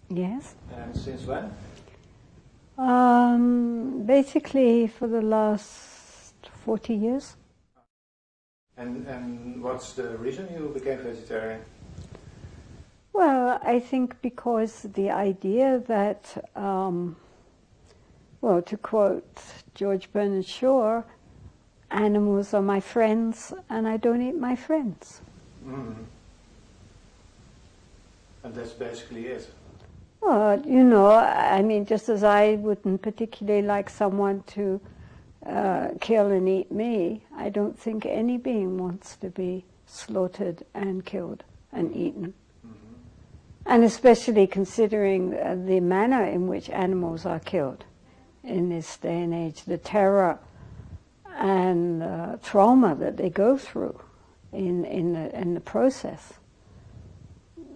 Yes. And since when? Basically for the last 40 years. And what's the reason you became vegetarian? Well, I think because the idea that, well, to quote George Bernard Shaw, animals are my friends and I don't eat my friends. Mm. And that's basically it. Well, you know, I mean, just as I wouldn't particularly like someone to kill and eat me, I don't think any being wants to be slaughtered and killed and eaten. Mm-hmm. And especially considering the manner in which animals are killed in this day and age, the terror and trauma that they go through in the process.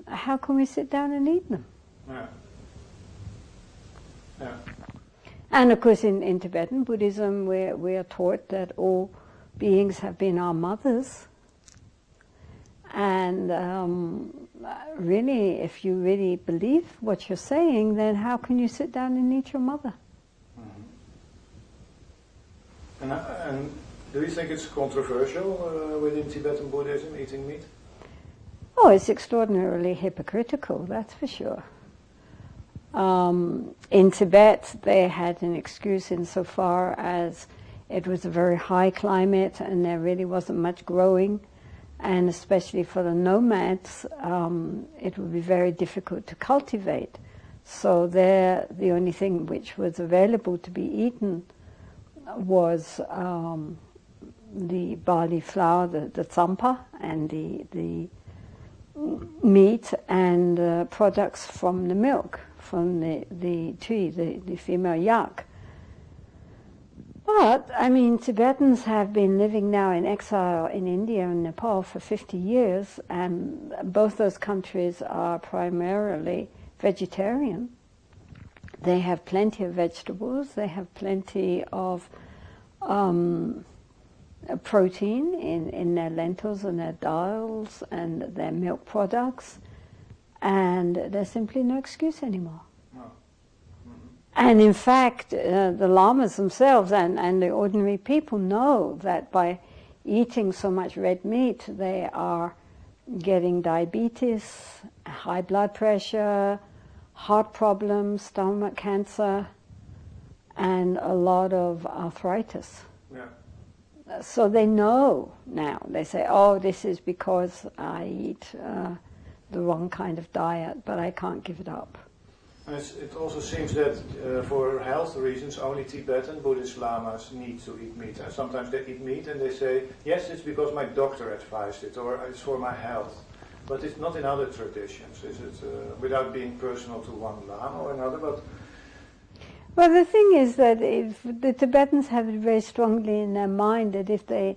How can we sit down and eat them? Yeah. Yeah. And of course in Tibetan Buddhism we are taught that all beings have been our mothers. And really, if you really believe what you're saying, then how can you sit down and eat your mother? Mm-hmm. And do you think it's controversial within Tibetan Buddhism, eating meat? Oh, it's extraordinarily hypocritical, that's for sure. In Tibet, they had an excuse insofar as it was a very high climate and there really wasn't much growing. And especially for the nomads, it would be very difficult to cultivate. So there, the only thing which was available to be eaten was the barley flour, the tsampa, and the meat and products from the milk, from the tree, the female yak. But, I mean, Tibetans have been living now in exile in India and Nepal for 50 years, and both those countries are primarily vegetarian. They have plenty of vegetables, they have plenty of protein in their lentils and their dals and their milk products, and there's simply no excuse anymore. And in fact, the lamas themselves and the ordinary people know that by eating so much red meat, they are getting diabetes, high blood pressure, heart problems, stomach cancer, and a lot of arthritis. Yeah. So they know now. They say, oh, this is because I eat the wrong kind of diet, but I can't give it up. It also seems that for health reasons only Tibetan Buddhist lamas need to eat meat. And sometimes they eat meat and they say, yes, it's because my doctor advised it, or it's for my health. But it's not in other traditions, is it? Without being personal to one lama or another, but... Well, the thing is that if the Tibetans have it very strongly in their mind that if they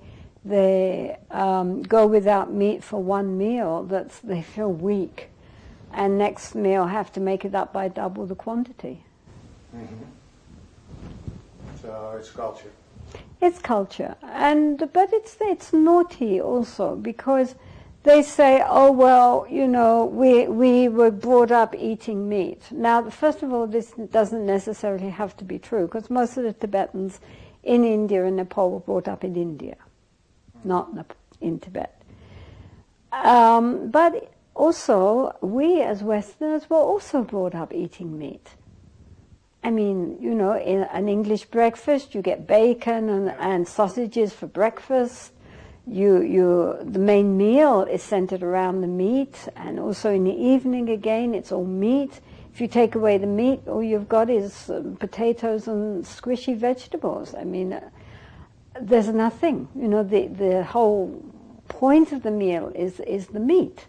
go without meat for one meal, that they feel weak. And next meal have to make it up by double the quantity. Mm-hmm. So it's culture. It's culture, but it's naughty also because they say, oh well, you know, we were brought up eating meat. Now, first of all, this doesn't necessarily have to be true because most of the Tibetans in India and Nepal were brought up in India, not in Tibet. But also, we as Westerners were also brought up eating meat. I mean, you know, in an English breakfast, you get bacon and sausages for breakfast. The main meal is centered around the meat, and also in the evening again, it's all meat. If you take away the meat, all you've got is potatoes and squishy vegetables. I mean, there's nothing. You know, the whole point of the meal is the meat.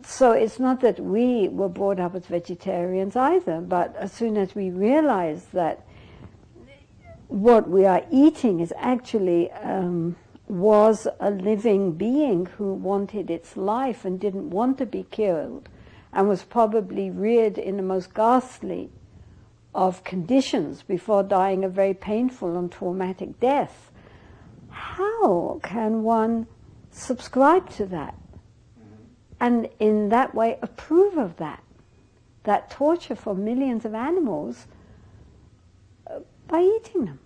So it's not that we were brought up as vegetarians either, but as soon as we realize that what we are eating is actually was a living being who wanted its life and didn't want to be killed and was probably reared in the most ghastly of conditions before dying a very painful and traumatic death, how can one subscribe to that? And in that way approve of that? that torture for millions of animals by eating them.